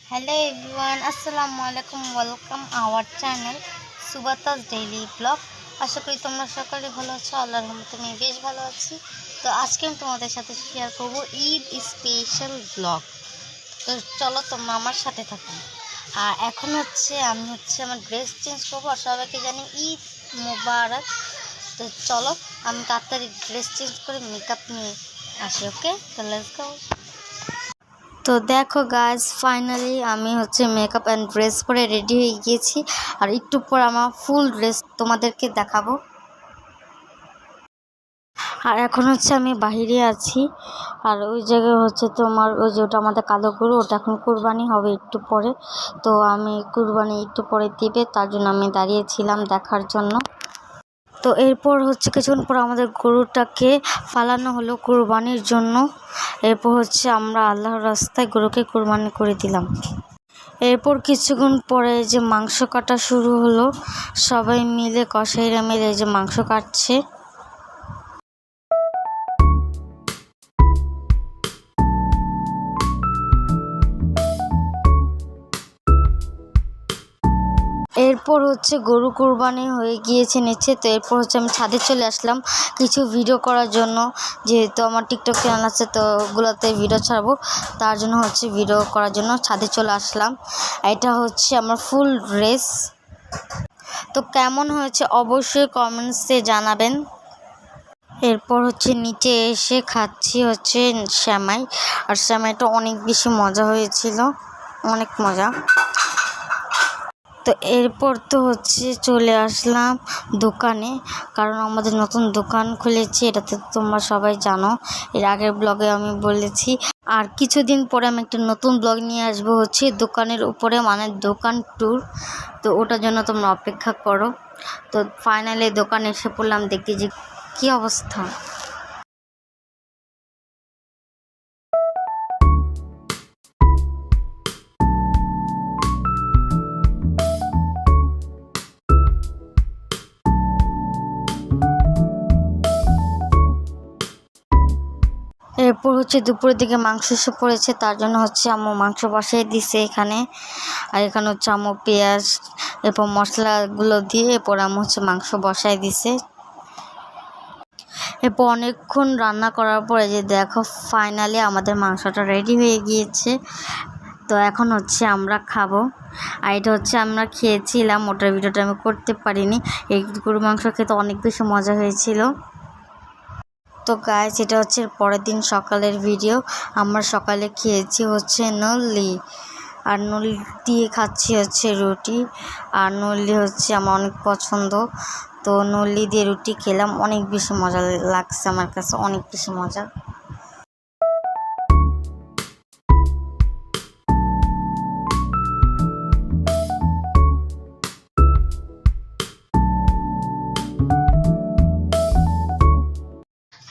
Hello everyone, Assalamualaikum. Welcome our channel Subatash daily blog. আশা করি তোমরা সকলে ভালো আছো। আল্লাহর রহমতে আমি বেশ ভালো আছি। তো আজকে আমি তোমাদের সাথে শেয়ার করব ঈদ স্পেশাল ব্লগ। তো চলো তোমরা আমার সাথে থাকো। আর এখন আমি আমার ড্রেস চেঞ্জ করবো। আর সবাইকে জানি ঈদ মোবারক। তো চলো আমি তাড়াতাড়ি ড্রেস চেঞ্জ করে মেকআপ নিয়ে আসি। ওকে, তো লেটস গো। তো দেখো গাইজ, ফাইনালি আমি মেকআপ অ্যান্ড ড্রেস পরে রেডি হয়ে গিয়েছি। আর একটু পর আমার ফুল ড্রেস তোমাদেরকে দেখাবো। আর এখন আমি বাহিরে আছি। আর ওই জায়গায় তোমার ওই যে ওটা আমাদের কালো গরু, ওটা এখন কুরবানি হবে একটু পরে। তো আমি কুরবানি একটু পরে দিবে, তার জন্য আমি দাঁড়িয়েছিলাম দেখার জন্য। তো এরপর কিছুক্ষণ পর আমাদের গরুটাকে ফালানো হলো কুরবানির জন্য। এরপর আমরা আল্লাহর রাস্তায় গরুকে কুরবানি করে দিলাম। এরপর কিছুক্ষণ পরে যে মাংস কাটা শুরু হলো। সবাই মিলে, কসাইরা মিলে যে মাংস কাটছে। এরপর গরু কুরবানি হয়ে গিয়েছে নিচে। তো এরপর আমি ছাদে চলে আসলাম কিছু ভিডিও করার জন্য। যেহেতু আমার টিকটক চ্যানেল আছে, তো ওগুলোতে ভিডিও ছাড়বো, তার জন্য ভিডিও করার জন্য ছাদে চলে আসলাম। এটা আমার ফুল ড্রেস। তো কেমন হয়েছে অবশ্যই কমেন্টসে জানাবেন। এরপর নিচে এসে খাচ্ছি সেমাই। আর সেমাইটা অনেক বেশি মজা হয়েছিল, অনেক মজা। তো এরপর চলে আসলাম দোকানে, কারণ আমাদের নতুন দোকান খুলেছে। এটা তো তোমরা সবাই জানো, এর আগের ব্লগে আমি বলেছি। আর কিছুদিন পরে আমি একটা নতুন ব্লগ নিয়ে আসবো দোকানের উপরে, মানে দোকান ট্যুর। তো ওটার জন্য তোমরা অপেক্ষা করো। তো ফাইনালি দোকানে এসে পড়লাম, দেখতে যে কী অবস্থা। এরপর দুপুরের দিকে মাংস এসে পড়েছে, তার জন্য আম্মু মাংস বসাই দিছে এখানে। আর এখানে আম্মু পেঁয়াজ এরপর মশলাগুলো দিয়ে এরপর আম্মু মাংস বসাই দিছে। এরপর অনেকক্ষণ রান্না করার পরে যে দেখো ফাইনালি আমাদের মাংসটা রেডি হয়ে গিয়েছে। তো এখন আমরা খাবো। আর এটা আমরা খেয়েছিলাম, ওটার ভিডিওটা আমি করতে পারিনি। এই গরু মাংস খেতে অনেক বেশি মজা হয়েছিল। তো গাইস, এটা পরের দিন সকালের ভিডিও। আমরা সকালে খেয়েছি নল্লি। আর নল্লি দিয়ে খাচ্ছি রুটি। আর নল্লি আমার অনেক পছন্দ। তো নল্লি দিয়ে রুটি খেলাম, অনেক বেশি মজা লাগছে আমার কাছে, অনেক বেশি মজা।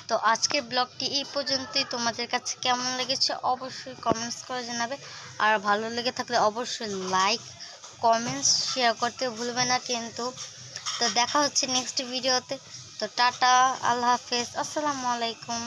তো আজকের ব্লগটি এই পর্যন্তই। তোমাদের কাছে কেমন লেগেছে অবশ্যই কমেন্টস করে জানাবে। আর ভালো লেগে থাকলে অবশ্যই লাইক, কমেন্টস, শেয়ার করতে ভুলবে না কিন্তু। তো দেখা হচ্ছে নেক্সট ভিডিওতে। তো টাটা, আল্লাহ হাফেজ, আসসালামু আলাইকুম।